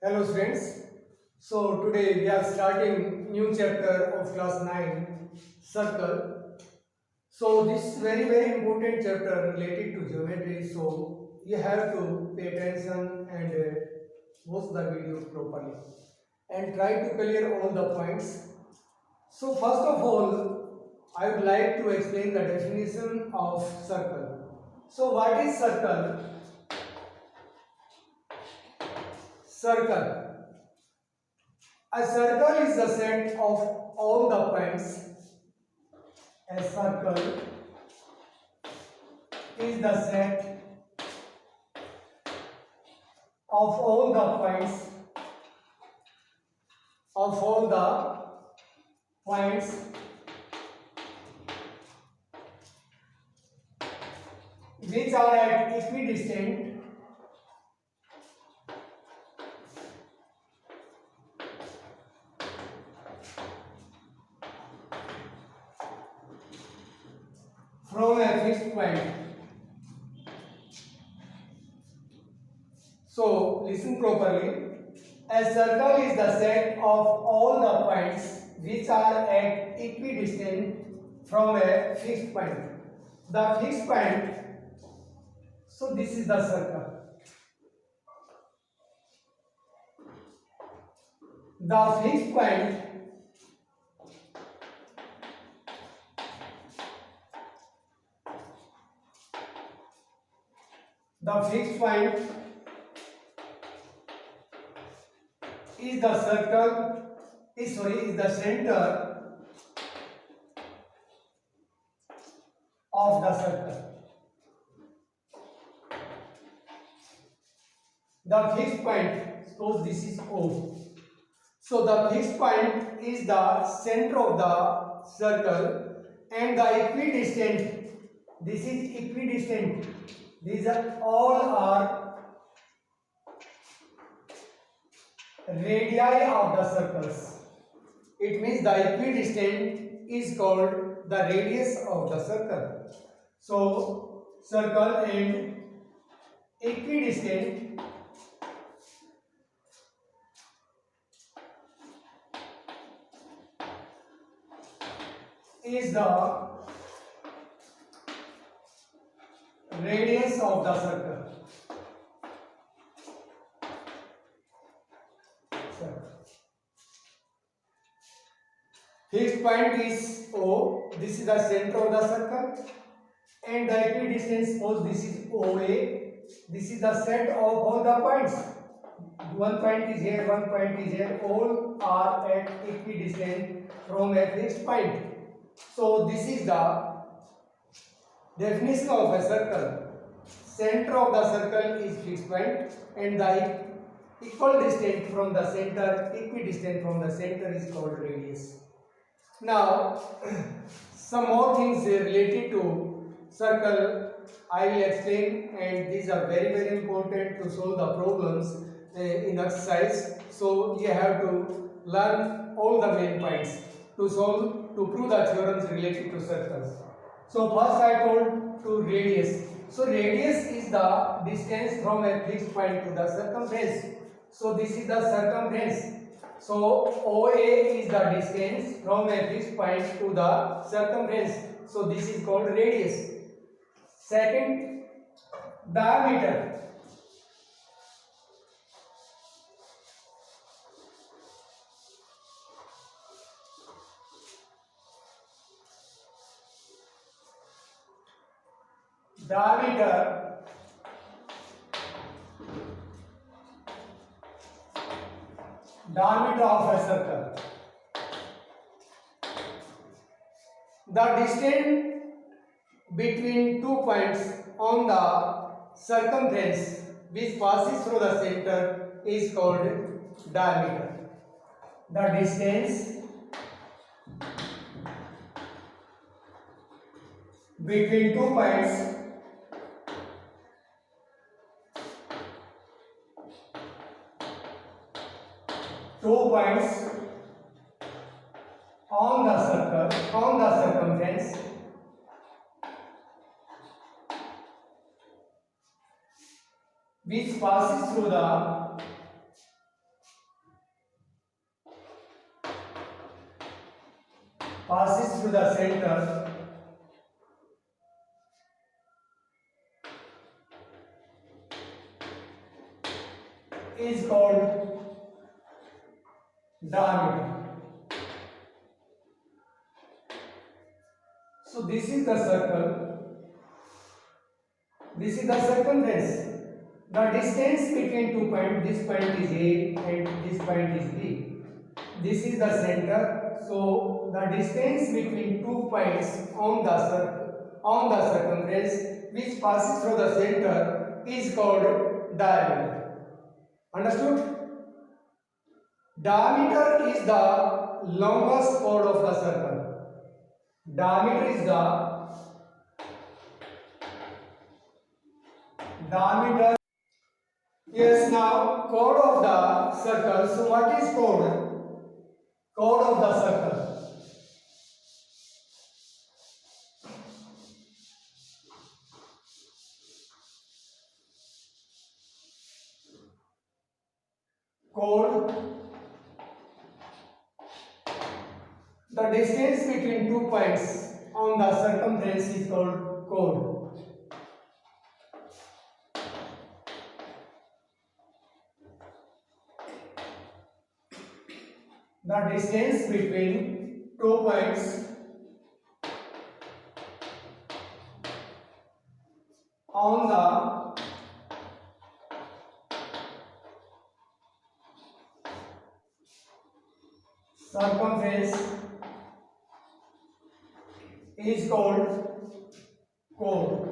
Hello students. So today we are starting new chapter of class 9 circle. So this is very important chapter related to geometry. So you have to pay attention and watch the video properly and try to clear all the points. So first of all I would like to explain the definition of circle. So what is circle? Circle. A circle is the set of all the points. A circle is the set of all the points which are at equidistant from a fixed point. So listen properly. A circle is the set of all the points which are at equidistant from a fixed point. The fixed point, so this is the circle. The fixed point is the is the center of the circle. The fixed point, suppose this is O. So the fixed point is the center of the circle and the equidistant, this is equidistant. These are all are radii of the circles. It means the equidistant is called the radius of the circle. So circle and equidistant is the radius of the circle. Fixed point is O, this is the center of the circle, and the equidistant, suppose this is OA, this is the set of all the points. One point is here, one point is here, all are at equidistant from a fixed point. So this is the definition of a circle. Center of the circle is fixed point and the equal distance from the center, equidistant from the center is called radius. Now some more things related to circle I will explain, and these are very important to solve the problems in exercise. So you have to learn all the main points to prove the theorems related to circles. So first I told to radius. So radius is the distance from a fixed point to the circumference. So this is the circumference. So OA is the distance from a fixed point to the circumference. So this is called radius. Second, diameter. Diameter of a circle. The distance between 2 points on the circumference which passes through the center is called diameter. The distance between 2 points on the circumference which passes through the passes through the center is called diameter. So this is the circle, this is the circumference. The distance between 2 points, this point is A and this point is B. This is the center. So the distance between 2 points on the circumference which passes through the center is called diameter. Understood? Diameter is the longest chord of the circle. Diameter is the diameter. Yes, now chord of the circle. So what is chord? Chord of the circle. Chord. The distance between 2 points on the circumference is called chord. The distance between 2 points on the circumference is called chord.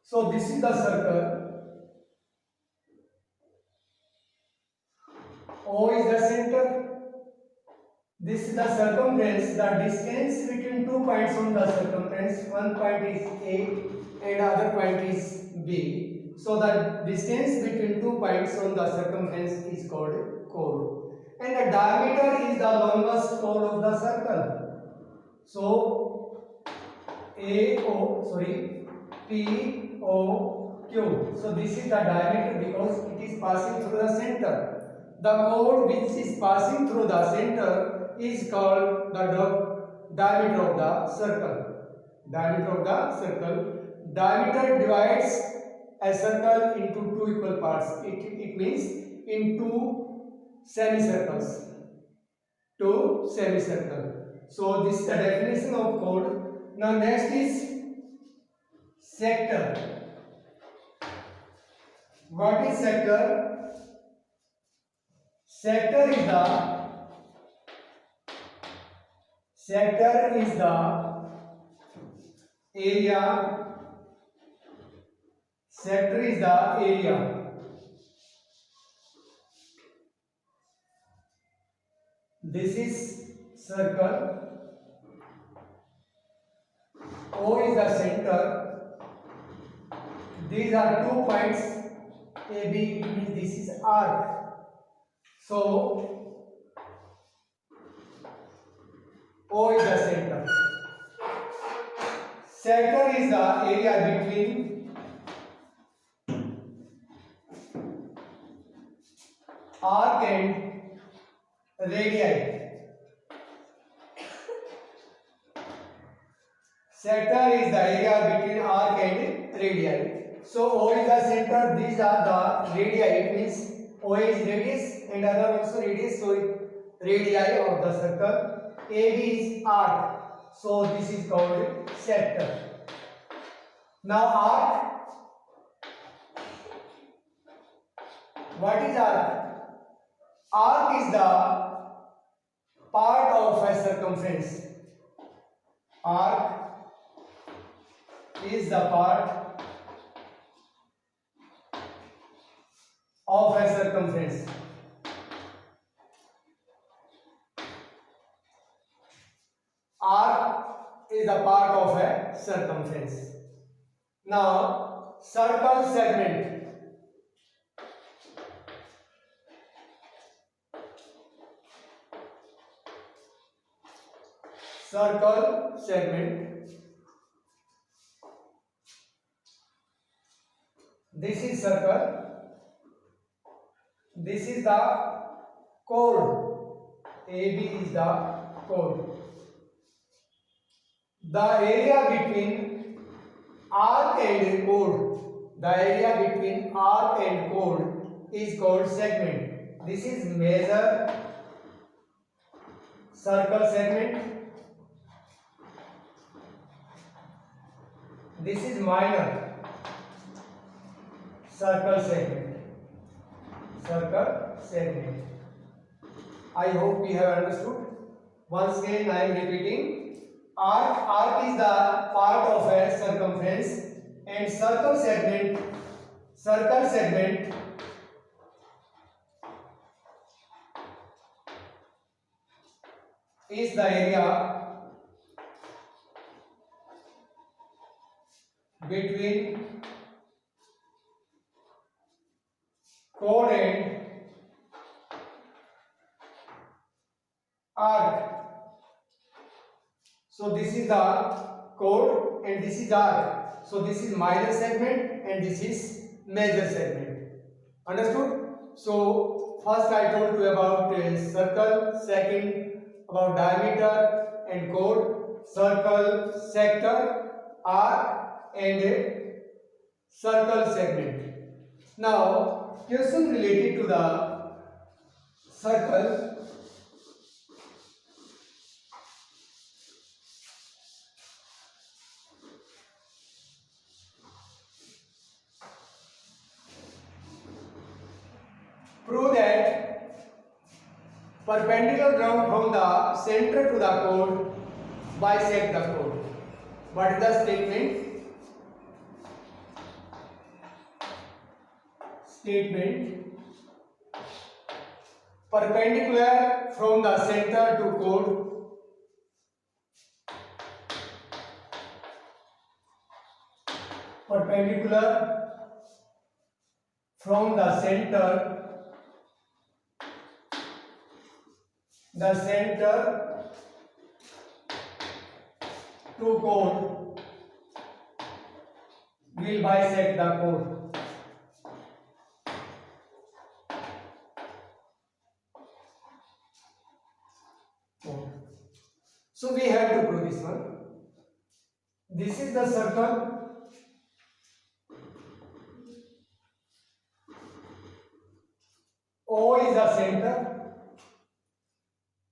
So this is the circle. O is the center. This is the circumference. The distance between 2 points on the circumference. One point is A and other point is B. So the distance between 2 points on the circumference is called chord. And the diameter is the longest chord of the circle. So P O Q. So this is the diameter because it is passing through the center. The chord which is passing through the center is called the diameter of the circle. Diameter of the circle. Diameter divides a circle into two equal parts. It means in two semicircles. Two semicircle. So this is the definition of chord. Now next is sector. What is sector? Sector is the area. Sector is the area. This is circle. O is the center. These are 2 points A, B, means this is arc. So O is the center. Sector is the area between arc and radii. Sector is the area between arc and radii. So O is the center, these are the radii. It means O is radius and other also radius. So radii of the circle. AB is arc. So this is called sector. Now arc. What is arc? Arc is the part of a circumference. Arc is the part of a circumference. Arc is the part of a circumference. Now, circle segment. Circle segment. This is circle. This is the chord. AB is the chord. The area between arc and chord, the area between arc and chord is called segment. This is major circle segment. This is minor circle segment. Circle segment. I hope we have understood. Once again I am repeating. Arc is the part of a circumference, and circle segment is the area between chord and arc. So this is the chord and this is arc. So this is minor segment and this is major segment. Understood? So first I told you about circle, second about diameter and chord, circle, sector, arc and circle segment. Now question related to the circle. Prove that perpendicular ground from the center to the chord bisect the chord. What is the statement? Statement: perpendicular from the center to chord perpendicular from the center to chord will bisect the chord. So we have to prove this one. This is the circle. O is the center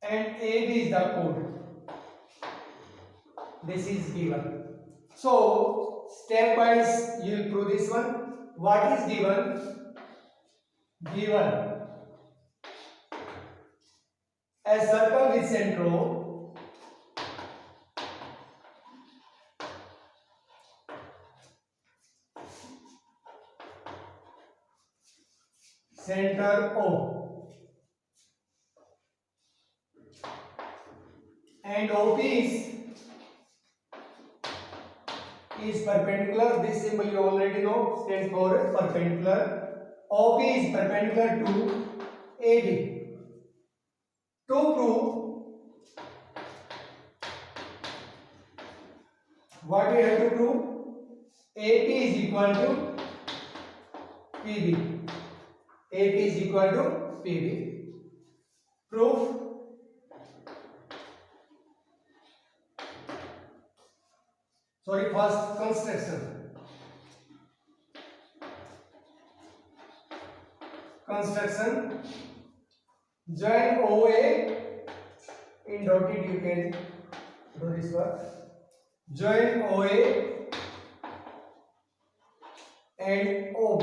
and AB is the chord. This is given. So stepwise you will prove this one. What is given? Given a circle with center O and OP is perpendicular. This symbol you already know, stands for perpendicular. OP is perpendicular to AD. To prove, what we have to prove? AP is equal to PB. AP is equal to PB. Proof: first construction. Join OA in dotted, you can do this work. Join OA and OB.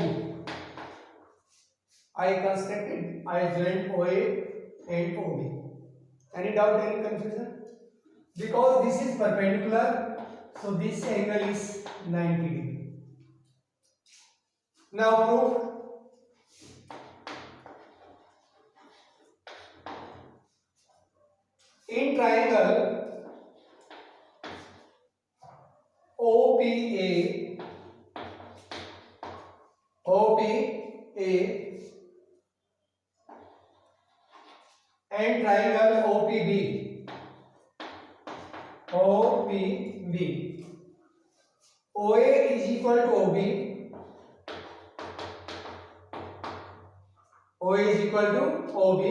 I constructed, I joined OA and OB. Any doubt, any confusion? Because this is perpendicular, so this angle is 90 degree. Now proof. In triangle OPA and triangle OPB, OA is equal to OB, OA is equal to OB,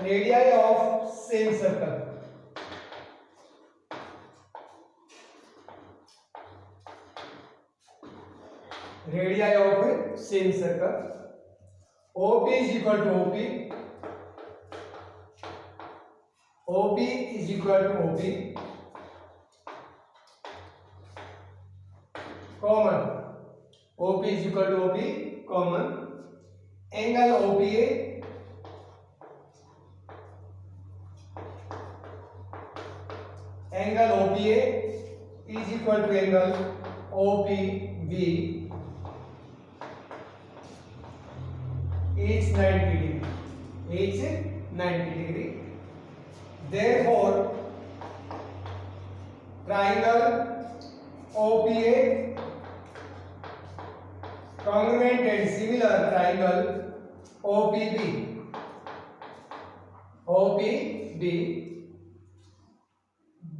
radii of same circle. Radii of same circle. OP is equal to OP. OP is equal to OP. Common. OP is equal to OP. Common. Angle OPA. Angle OPA is equal to angle OPB. Is 90 degree. Is 90 degree. Therefore, triangle OPA congruent and similar triangle OPB. OPB.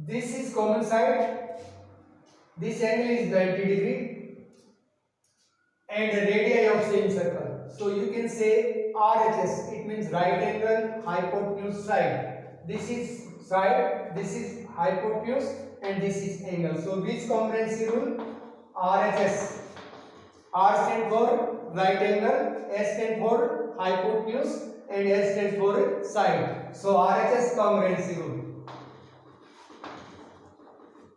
This is common side. This angle is 90 degree and the radii of same circle. So you can say RHS. It means right angle hypotenuse side. This is side, this is hypotenuse, and this is angle. So which congruency rule? RHS. R stands for right angle, S stands for hypotenuse, and S stands for side. So RHS congruency rule.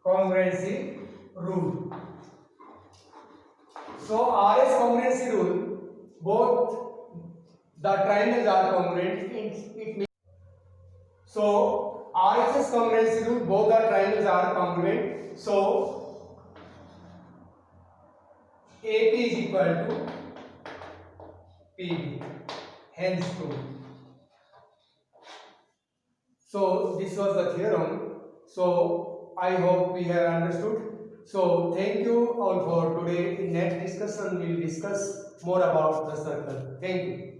Congruency rule. So RS congruency rule, both the triangles are congruent. It means so RHS congruency rule, both the triangles are congruent. So AP is equal to PB. Hence true. So this was the theorem. So I hope we have understood. So thank you all for today. In next discussion we will discuss more about the circle. Thank you.